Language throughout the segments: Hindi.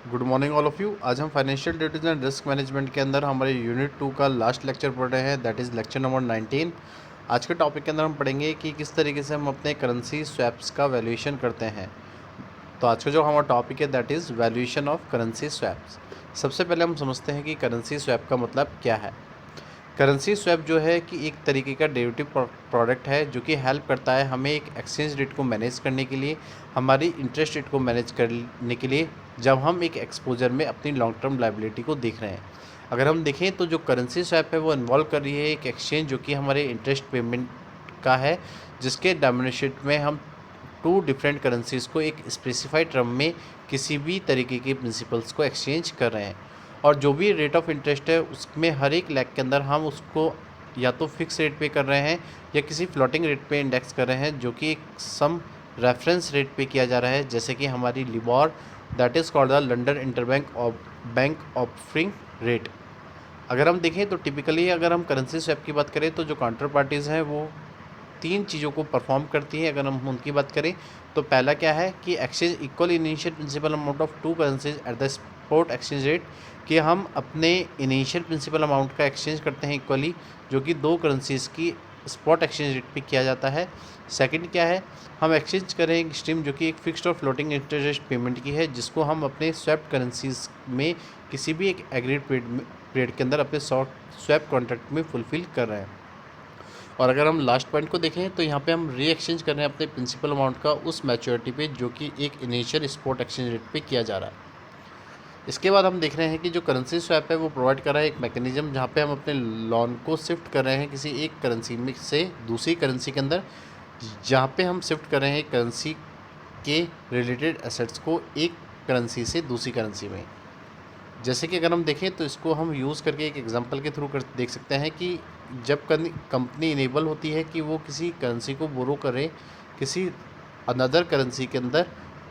Good morning all of you. आज हम financial duties and risk management के अंदर हमारे यूनिट 2 का लास्ट लेक्चर पढ़ रहे हैं, दैट इज़ लेक्चर नंबर 19। आज के टॉपिक के अंदर हम पढ़ेंगे कि किस तरीके से हम अपने करेंसी स्वैप्स का वैल्यूएशन करते हैं। तो आज का जो हमारा टॉपिक है that is valuation of currency swaps. सबसे पहले हम समझते हैं कि करेंसी स्वैप का मतलब क्या है। करेंसी स्वैप जो है कि एक तरीके का डेरिवेटिव प्रोडक्ट है जो कि हेल्प करता है हमें एक एक्सचेंज रेट को मैनेज करने के लिए, हमारी इंटरेस्ट रेट को मैनेज करने के लिए, जब हम एक एक्सपोजर में अपनी लॉन्ग टर्म लायबिलिटी को देख रहे हैं। अगर हम देखें तो जो करेंसी स्वैप है वो इन्वॉल्व कर रही है एक एक्सचेंज जो कि हमारे इंटरेस्ट पेमेंट का है, जिसके डोमिनेशन में हम टू डिफरेंट करेंसीज़ को एक स्पेसिफाइड टर्म में किसी भी तरीके के प्रिंसिपल्स को एक्सचेंज कर रहे हैं। और जो भी रेट ऑफ इंटरेस्ट है उसमें हर एक लैख के अंदर हम उसको या तो फिक्स रेट पे कर रहे हैं या किसी फ्लोटिंग रेट पे इंडेक्स कर रहे हैं, जो कि एक सम रेफरेंस रेट पे किया जा रहा है, जैसे कि हमारी LIBOR, that is called the London bank offering rate. अगर हम देखें तो टिपिकली अगर हम करेंसी स्वैप की बात करें तो जो काउंटर पार्टीज़ हैं वो तीन चीज़ों को परफॉर्म करती हैं। अगर हम उनकी बात करें तो पहला क्या है कि exchange equal initial principal amount of two currencies at the spot exchange rate, कि हम अपने इनिशियल प्रिंसिपल अमाउंट का एक्सचेंज करते हैं इक्वली, जो कि दो करेंसीज़ की स्पॉट एक्सचेंज रेट पे किया जाता है। सेकंड क्या है, हम एक्सचेंज करें एक स्ट्रीम जो कि एक फिक्स्ड और फ्लोटिंग इंटरेस्ट पेमेंट की है, जिसको हम अपने स्वैप करेंसीज में किसी भी एक एग्रीड पीरियड के अंदर अपने स्वैप कॉन्ट्रैक्ट में फुलफिल कर रहे हैं। और अगर हम लास्ट पॉइंट को देखें तो यहाँ पे हम री एक्सचेंज कर रहे हैं अपने प्रिंसिपल अमाउंट का उस मैच्योरिटी पे जो कि एक इनिशियल स्पॉट एक्सचेंज रेट पे किया जा रहा है। इसके बाद हम देख रहे हैं कि जो करेंसी स्वैप है वो प्रोवाइड कर रहा है एक मैकेनिज्म जहाँ पे हम अपने लोन को शिफ्ट कर रहे हैं किसी एक करेंसी में से दूसरी करेंसी के अंदर, जहाँ पे हम शिफ्ट कर रहे हैं करेंसी के रिलेटेड एसेट्स को एक करेंसी से दूसरी करेंसी में। जैसे कि अगर हम देखें तो इसको हम यूज़ करके एक एग्जांपल के थ्रू कर देख सकते हैं कि जब कंपनी इनेबल होती है कि वो किसी करेंसी को बोरो करे किसी अनदर करेंसी के अंदर,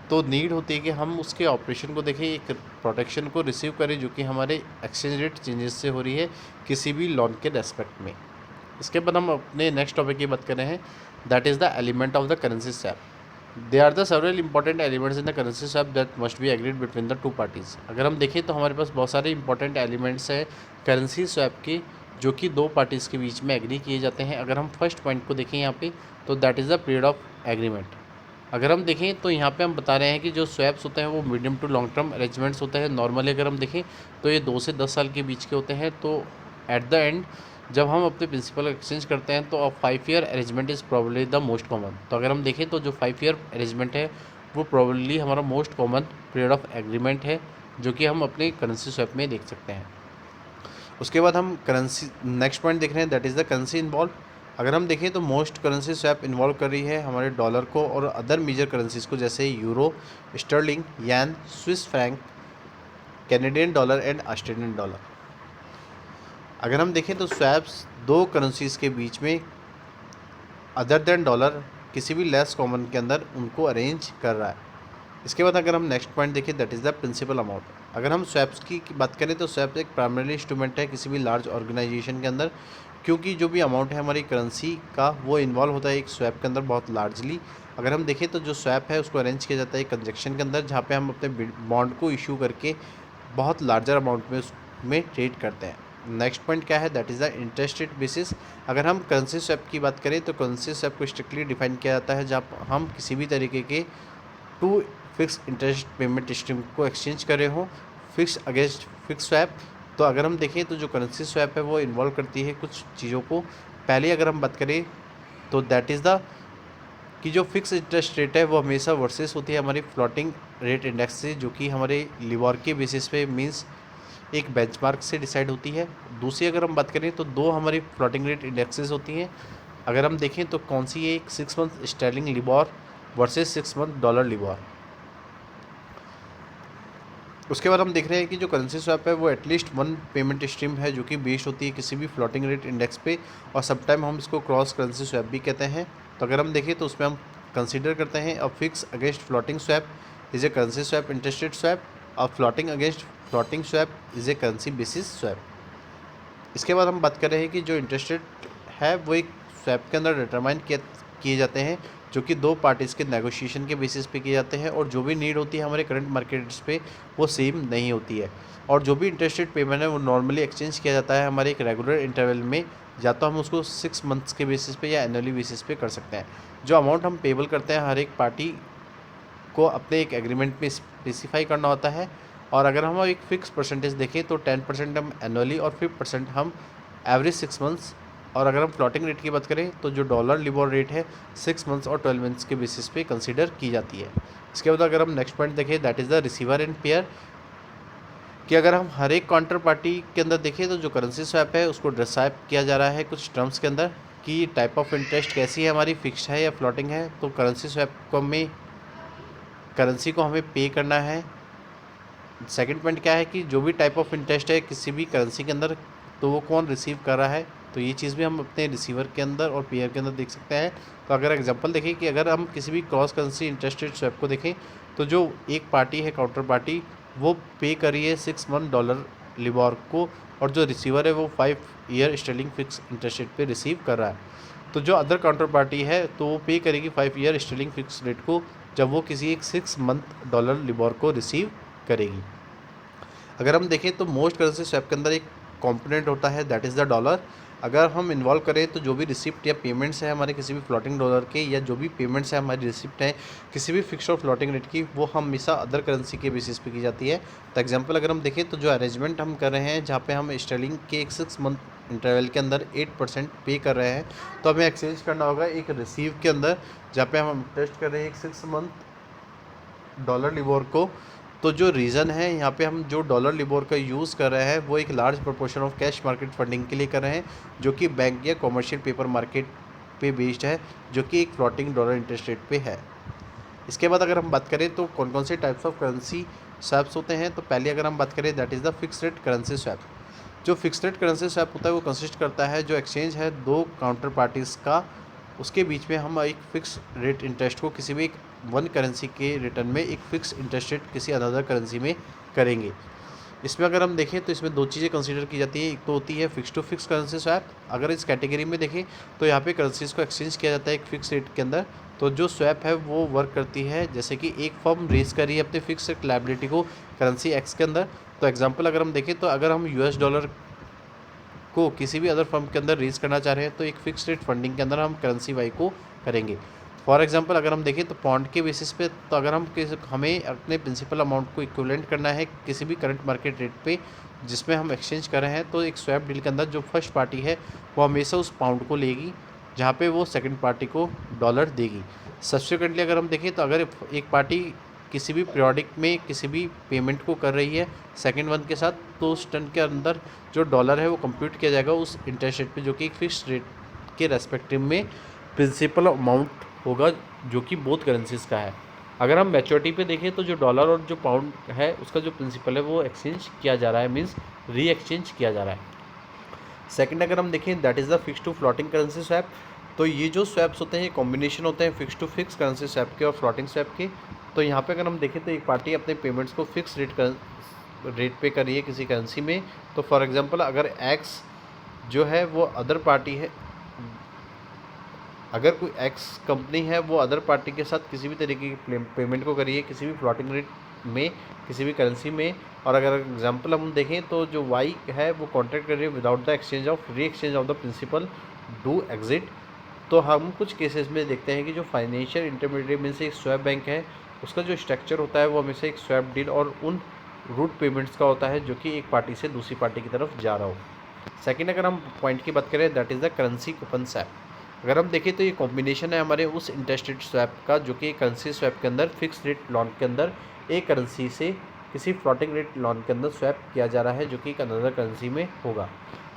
तो नीड होती है कि हम उसके ऑपरेशन को देखें, एक प्रोटेक्शन को रिसीव करें जो कि हमारे एक्सचेंज रेट चेंजेस से हो रही है किसी भी लोन के रेस्पेक्ट में। इसके बाद हम अपने नेक्स्ट टॉपिक की बात कर रहे हैं, that is the element of the currency swap. They are the several important elements in the currency swap that must be agreed between the two parties. अगर हम देखें तो हमारे पास बहुत सारे इंपॉर्टेंट एलिमेंट्स हैं करेंसी स्वैप के जो कि दो पार्टीज़ के बीच में एग्री किए जाते हैं। अगर हम फर्स्ट पॉइंट को देखें यहाँ पे तो that is the period of agreement. अगर हम देखें तो यहाँ पे हम बता रहे हैं कि जो स्वैप्स होते हैं वो medium to long term arrangements होते हैं। नॉर्मली अगर हम देखें तो ये 2 से 10 साल के बीच के होते हैं। तो एट द एंड जब हम अपने प्रिंसिपल एक्सचेंज करते हैं तो 5 year arrangement is probably the most common. तो अगर हम देखें तो जो 5 ईयर अरेंजमेंट है वो प्रॉब्ली हमारा most common period of agreement है जो कि हम अपने करेंसी स्वैप में देख सकते हैं। उसके बाद हम करेंसी नेक्स्ट पॉइंट देख रहे हैं, that is the currency involve. अगर हम देखें तो मोस्ट करेंसी स्वैप इन्वॉल्व कर रही है हमारे डॉलर को और अदर मेजर करेंसीज को, जैसे euro, sterling, yen, Swiss franc, Canadian dollar and Australian dollar. अगर हम देखें तो स्वैप्स दो करेंसीज के बीच में अदर देन डॉलर किसी भी लेस कॉमन के अंदर उनको अरेंज कर रहा है। इसके बाद अगर हम नेक्स्ट पॉइंट देखें that is the principal amount. अगर हम स्वैप्स की बात करें तो स्वैप एक प्राइमरी इंस्ट्रूमेंट है किसी भी लार्ज ऑर्गेनाइजेशन के अंदर, क्योंकि जो भी अमाउंट है हमारी करेंसी का वो इन्वॉल्व होता है एक स्वैप के अंदर बहुत लार्जली। अगर हम देखें तो जो स्वैप है उसको अरेंज किया जाता है एक कंजक्शन के अंदर, जहाँ पे हम अपने बॉन्ड को इशू करके बहुत लार्जर अमाउंट में उसमें ट्रेड करते हैं। नेक्स्ट पॉइंट क्या है, that is the interest rate basis. अगर हम करेंसी स्वैप की बात करें तो करेंसी स्वैप को स्ट्रिक्टली डिफाइन किया जाता है जहाँ हम किसी भी तरीके के two fix interest payment stream को एक्सचेंज करे हों फिक्स अगेंस्ट फिक्स स्वैप। तो अगर हम देखें तो जो करेंसी स्वैप है वो इन्वॉल्व करती है कुछ चीज़ों को। पहले अगर हम बात करें तो दैट इज़ द कि जो फिक्स इंटरेस्ट रेट है वो हमेशा वर्सेस होती है हमारी फ्लोटिंग रेट इंडेक्स से, जो कि हमारे लिबॉर के बेसिस पे मींस एक बेंचमार्क से डिसाइड होती है। दूसरी अगर हम बात करें तो दो हमारी फ्लोटिंग रेट इंडेक्सेस होती हैं। अगर हम देखें तो कौन सी है, एक 6 month sterling LIBOR versus 6 month dollar LIBOR. उसके बाद हम देख रहे हैं कि जो करेंसी स्वैप है वो एटलीस्ट वन पेमेंट स्ट्रीम है जो कि बेस्ड होती है किसी भी फ्लोटिंग रेट इंडेक्स पे, और सब टाइम हम इसको क्रॉस करेंसी स्वैप भी कहते हैं। तो अगर हम देखें तो उसमें हम कंसीडर करते हैं a fix against floating swap is a currency swap interest rate swap, और floating against floating swap is a currency basis swap. इसके बाद हम बात कर रहे हैं कि जो इंटरेस्ट रेट है वो एक स्वैप के अंदर डिटरमाइन किए जाते हैं जो कि दो पार्टीज़ के नेगोशिएशन के बेसिस पे किए जाते हैं, और जो भी नीड होती है हमारे करंट मार्केट रेट्स पे वो सेम नहीं होती है। और जो भी इंटरेस्ट रेट पेमेंट है वो नॉर्मली एक्सचेंज किया जाता है हमारे एक रेगुलर इंटरवल में, या तो हम उसको 6 मंथ्स के बेसिस पे या एनुअली बेसिस पे कर सकते हैं। जो अमाउंट हम पेबल करते हैं हर एक पार्टी को अपने एक एग्रीमेंट में स्पेसिफाई करना होता है। और अगर हम एक फ़िक्स परसेंटेज देखें तो 10% हम एनुअली और 5% हम एवरेज 6 मंथ्स। और अगर हम फ्लोटिंग रेट की बात करें तो जो डॉलर लिबोर रेट है 6 मंथ्स और 12 मंथ्स के बेसिस पे कंसीडर की जाती है। इसके बाद अगर हम नेक्स्ट पॉइंट देखें that is the receiver and pair, कि अगर हम हर एक काउंटर पार्टी के अंदर देखें तो जो करेंसी स्वैप है उसको डिसाइड किया जा रहा है कुछ टर्म्स के अंदर कि टाइप ऑफ इंटरेस्ट कैसी है हमारी, फिक्स्ड है या फ्लोटिंग है। तो करेंसी स्वैप को हमें पे करना है। सेकंड पॉइंट क्या है कि जो भी टाइप ऑफ इंटरेस्ट है किसी भी करेंसी के अंदर तो वो कौन रिसीव कर रहा है, तो ये चीज़ भी हम अपने रिसीवर के अंदर और पेयर के अंदर देख सकते हैं। तो अगर एग्जांपल देखें कि अगर हम किसी भी cross currency interest rate swap को देखें तो जो एक पार्टी है काउंटर पार्टी वो पे कर रही है 6 मंथ डॉलर लिबोर को, और जो रिसीवर है वो 5 year sterling fix interest rate पे रिसीव कर रहा है। तो जो अदर काउंटर पार्टी है तो वो पे करेगी 5 ईयर स्टर्लिंग फिक्स रेट को जब वो किसी एक 6 मंथ डॉलर लिबोर को रिसीव करेगी। अगर हम देखें तो मोस्ट करेंसी स्वैप के अंदर एक कंपोनेंट होता है दैट इज़ द डॉलर। अगर हम इन्वॉल्व करें तो जो भी रिसिप्ट या पेमेंट्स है हमारे किसी भी फ्लोटिंग डॉलर के, या जो भी पेमेंट्स है हमारी रिसिप्ट है किसी भी फिक्स्ड और फ्लोटिंग रेट की, वो हमेशा अदर करेंसी के बेसिस पे की जाती है। तो एग्जांपल अगर हम देखें तो जो अरेंजमेंट हम कर रहे हैं जहाँ पे हम स्टर्लिंग के एक 6 मंथ इंटरवल के अंदर 8% पे कर रहे हैं, तो हमें एक्सचेंज करना होगा एक रिसीव के अंदर जहाँ पे हम टेस्ट कर रहे हैं एक 6 मंथ डॉलर लिबोर को। तो जो रीज़न है यहाँ पे हम जो डॉलर लिबोर का यूज़ कर रहे हैं वो एक large proportion of cash market funding के लिए कर रहे हैं, जो कि बैंक या कॉमर्शियल पेपर मार्केट पे बेस्ड है, जो कि एक फ्लोटिंग डॉलर इंटरेस्ट रेट पे है। इसके बाद अगर हम बात करें तो कौन कौन से टाइप्स ऑफ करेंसी स्वैप्स होते हैं, तो पहले अगर हम बात करें that is the fix rate currency swap. जो फिक्स रेट करेंसी स्वैप होता है वो कंसिस्ट करता है जो एक्सचेंज है दो काउंटर पार्टीज़ का, उसके बीच में हम एक फिक्स रेट इंटरेस्ट को किसी भी एक वन करेंसी के रिटर्न में एक फिक्स इंटरेस्ट रेट किसी अनदर करेंसी में करेंगे। इसमें अगर हम देखें तो इसमें दो चीज़ें कंसीडर की जाती है, एक तो होती है fix to fix currency swap. अगर इस कैटेगरी में देखें तो यहाँ पे करेंसीज़ को एक्सचेंज किया जाता है एक फिक्स रेट के अंदर। तो जो स्वैप है वो वर्क करती है जैसे कि एक फर्म रेज करी है अपने फिक्स रेट लायबिलिटी को करेंसी एक्स के अंदर। तो एग्जाम्पल अगर हम देखें तो अगर हम US डॉलर को किसी भी अदर फर्म के अंदर रेज करना चाह रहे हैं तो एक फिक्स रेट फंडिंग के अंदर हम करेंसी वाई को करेंगे। फॉर एग्जांपल अगर हम देखें तो पॉन्ड के बेसिस पे, तो अगर हमें अपने प्रिंसिपल अमाउंट को इक्विवेलेंट करना है किसी भी करंट मार्केट रेट पे जिसमें हम एक्सचेंज कर रहे हैं, तो एक स्वैप डील के अंदर जो फर्स्ट पार्टी है वो हमेशा उस पाउंड को लेगी जहाँ पे वो सेकंड पार्टी को डॉलर देगी। सब्सिक्वेंटली अगर हम देखें तो अगर एक पार्टी किसी भी पीरियोडिक में किसी भी पेमेंट को कर रही है सेकंड वन के साथ, तो उस टर्न के अंदर जो डॉलर है वो कंप्यूट किया जाएगा उस इंटरेस्ट रेट पे जो कि एक फिक्स रेट के रेस्पेक्टिव में प्रिंसिपल अमाउंट होगा जो कि बोथ करेंसीज का है। अगर हम मैच्योरिटी पे देखें तो जो डॉलर और जो पाउंड है उसका जो प्रिंसिपल है वो एक्सचेंज किया जा रहा है, मीन्स री एक्सचेंज किया जा रहा है। सेकंड अगर हम देखें that is the fix to floating currency swap. तो ये जो स्वैप्स होते हैं ये कॉम्बिनेशन होते हैं fix to fix currency swap के और फ्लोटिंग स्वैप के। तो यहाँ पे अगर हम देखें तो एक पार्टी अपने पेमेंट्स को फिक्स रेट पे कर रही है किसी करेंसी में। तो फॉर एग्जांपल अगर एक्स जो है वो अदर पार्टी है, अगर कोई एक्स कंपनी है वो अदर पार्टी के साथ किसी भी तरीके की पेमेंट को करिए किसी भी फ्लोटिंग रेट में किसी भी करेंसी में, और अगर एग्जांपल हम देखें तो जो वाई है वो कॉन्ट्रैक्ट कर रही है without the exchange of re exchange of the principal do exit. तो हम कुछ केसेस में देखते हैं कि जो फाइनेंशियल इंटरमीडिएट में से एक स्वैप बैंक है उसका जो स्ट्रक्चर होता है वो हमेशा एक स्वैप डील और उन रूट पेमेंट्स का होता है जो कि एक पार्टी से दूसरी पार्टी की तरफ जा रहा हो। सेकंड अगर हम पॉइंट की बात करें that is the currency coupon swap. अगर हम देखें तो ये कॉम्बिनेशन है हमारे उस इंटरेस्ट रेट स्वैप का जो कि करेंसी स्वैप के अंदर फिक्स रेट लोन के अंदर एक करेंसी से किसी फ्लोटिंग रेट लोन के अंदर स्वैप किया जा रहा है जो कि एक अनदर करेंसी में होगा।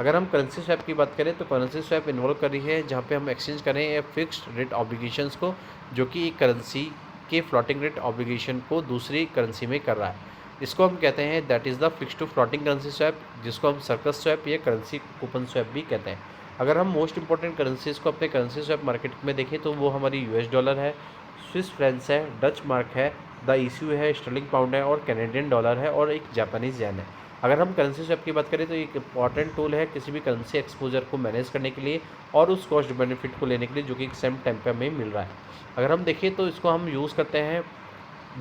अगर हम करेंसी स्वैप की बात करें तो करेंसी स्वैप इन्वॉल्व कर रही है जहाँ पे हम एक्सचेंज करें फिक्स्ड रेट ऑब्लिगेशंस को जो कि एक करेंसी के फ्लोटिंग रेट ऑब्लिगेशन को दूसरी करेंसी में कर रहा है। इसको हम कहते हैं that is the fix to floating currency swap, जिसको हम सर्कस स्वैप या करेंसी कूपन स्वैप भी कहते हैं। अगर हम मोस्ट इंपॉर्टेंट करेंसीज़ को अपने करेंसी स्वैप मार्केट में देखें तो वो हमारी US डॉलर है, स्विस फ्रैंक्स है, डच मार्क है, द ECU है, स्टर्लिंग पाउंड है और कैनेडियन डॉलर है और एक जापानीज़ येन है। अगर हम करेंसी स्वैप की बात करें तो एक इंपॉर्टेंट टूल है किसी भी करेंसी एक्सपोजर को मैनेज करने के लिए और उस कॉस्ट बेनिफिट को लेने के लिए जो कि एक सेम टाइम पे हमें मिल रहा है। अगर हम देखें तो इसको हम यूज़ करते हैं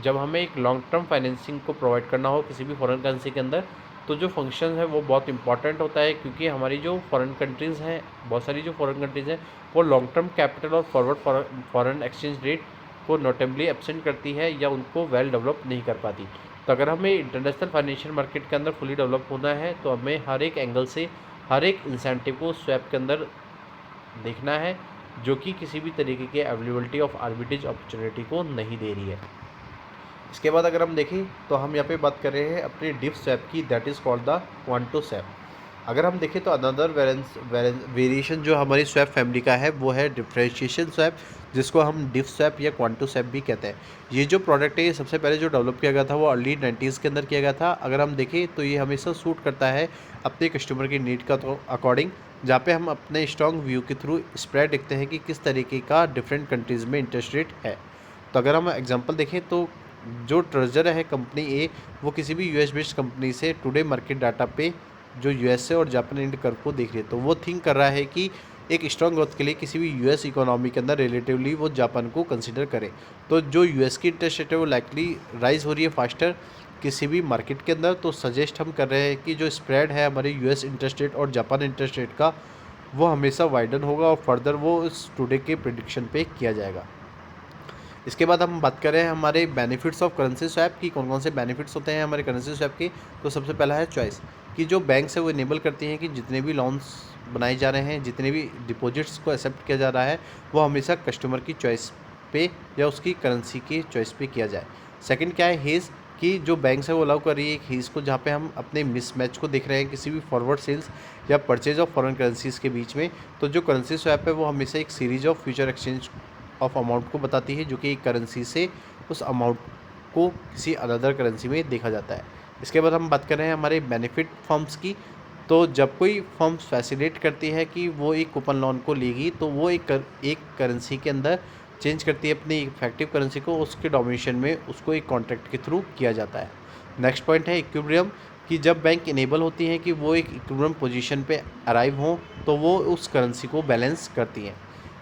जब हमें एक लॉन्ग टर्म फाइनेंसिंग को प्रोवाइड करना हो किसी भी फॉरेन करेंसी के अंदर, तो जो फंक्शन है वो बहुत इंपॉर्टेंट होता है, क्योंकि हमारी जो फॉरेन कंट्रीज़ हैं, बहुत सारी जो फॉरेन कंट्रीज़ हैं, वो लॉन्ग टर्म कैपिटल और फॉरवर्ड फॉरेन एक्सचेंज रेट को नोटेबली एब्सेंट करती है या उनको वेल डेवलप नहीं कर पाती। तो अगर हमें इंटरनेशनल फाइनेंशियल मार्केट के अंदर फुली डेवलप होना है तो हमें हर एक एंगल से हर एक इंसेंटिव को स्वैप के अंदर देखना है, जो कि किसी भी तरीके के अवेलेबिलिटी ऑफ आर्बिट्रेज अपॉर्चुनिटी को नहीं दे रही है। इसके बाद अगर हम देखें तो हम यहाँ पे बात कर रहे हैं अपने डिफ स्वैप की, that is called the quanto swap. अगर हम देखें तो अनदर वेरिएशन जो हमारी स्वैप फैमिली का है वो है डिफरेंशिएशन स्वैप, जिसको हम डिफ स्वैप या क्वांटो स्वैप भी कहते हैं। ये जो प्रोडक्ट है ये सबसे पहले जो डेवलप किया गया था वो अर्ली 90s के अंदर किया गया था। अगर हम देखें तो ये हमेशा सूट करता है अपने कस्टमर की नीड का तो अकॉर्डिंग, जहाँ पे हम अपने स्ट्रॉन्ग व्यू के थ्रू स्प्रेड देखते हैं कि किस तरीके का डिफरेंट कंट्रीज़ में इंटरेस्ट रेट है। तो अगर हम एग्जांपल देखें तो जो ट्रेजर है कंपनी ए, वो किसी भी यूएस बेस्ड कंपनी से टुडे मार्केट डाटा पे जो यूएसए और जापान इंड कर्व को देख रही है, तो वो थिंक कर रहा है कि एक स्ट्रॉन्ग ग्रोथ के लिए किसी भी यूएस इकोनॉमी के अंदर रिलेटिवली वो जापान को कंसिडर करे। तो जो यूएस की इंटरेस्ट रेट है वो लाइकली राइज हो रही है फास्टर किसी भी मार्केट के अंदर। तो सजेस्ट हम कर रहे हैं कि जो स्प्रेड है हमारे यूएस इंटरेस्ट रेट और जापान इंटरेस्ट रेट का, वो हमेशा वाइडन होगा और फर्दर वो इस टुडे के प्रिडिक्शन पे किया जाएगा। इसके बाद हम बात करें हमारे बेनिफिट्स ऑफ करेंसी स्वैप की, कौन कौन से बेनिफिट्स होते हैं हमारे करेंसी स्वैप के। तो सबसे पहला है चॉइस, कि जो बैंक्स है वो इनेबल करती हैं कि जितने भी लोन्स बनाए जा रहे हैं, जितने भी डिपॉजिट्स को एक्सेप्ट किया जा रहा है, वो हमेशा कस्टमर की चॉइस पे या उसकी करेंसी की चॉइस पे किया जाए। सेकंड क्या है, हेज, कि जो बैंक्स है वो अलाउ कर रही है हेज को, जहाँ पे हम अपने मिसमैच को देख रहे हैं किसी भी फॉरवर्ड सेल्स या परचेज ऑफ फॉरेन करेंसीज के बीच में। तो जो करेंसी स्वैप है वो हमेशा एक series of future exchange of amount को बताती है, जो कि एक करेंसी से उस अमाउंट को किसी अदर करेंसी में देखा जाता है। इसके बाद हम बात कर रहे हैं हमारे बेनिफिट फर्म्स की। तो जब कोई फर्म फैसिलिटेट करती है कि वो एक कूपन लोन को लेगी, तो वो एक करेंसी के अंदर चेंज करती है अपनी इफेक्टिव करेंसी को, उसके डोमिनेशन में उसको एक कॉन्ट्रैक्ट के थ्रू किया जाता है। नेक्स्ट पॉइंट है इक्विलिब्रियम, कि जब बैंक इनेबल होती हैं कि वो एक इक्विलिब्रियम पोजीशन पे अराइव हों, तो वो उस करेंसी को बैलेंस करती हैं।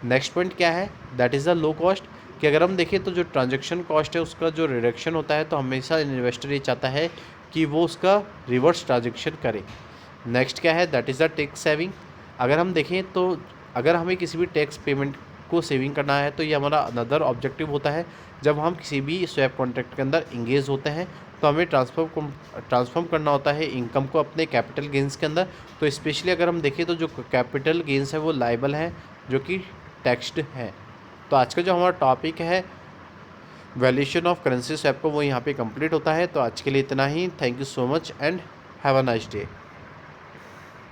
नेक्स्ट पॉइंट क्या है, that is the low cost, कि अगर हम देखें तो जो ट्रांजैक्शन कॉस्ट है उसका जो रिडक्शन होता है, तो हमेशा इन्वेस्टर ये चाहता है कि वो उसका रिवर्स ट्रांजैक्शन करे। नेक्स्ट क्या है, that is the tax saving. अगर हम देखें तो अगर हमें किसी भी टैक्स पेमेंट को सेविंग करना है तो ये हमारा अनदर ऑब्जेक्टिव होता है। जब हम किसी भी स्वैप कॉन्ट्रैक्ट के अंदर इंगेज होते हैं तो हमें ट्रांसफॉर्म करना होता है इनकम को अपने कैपिटल गेंस के अंदर। तो स्पेशली अगर हम देखें तो जो कैपिटल गेंस है वो लायबल है, जो कि टैक्स्ड है। तो आज का जो हमारा टॉपिक है वैल्यूएशन ऑफ करेंसी स्वैप को, वो यहाँ पे कंप्लीट होता है। तो आज के लिए इतना ही। Thank you so much and have a nice day.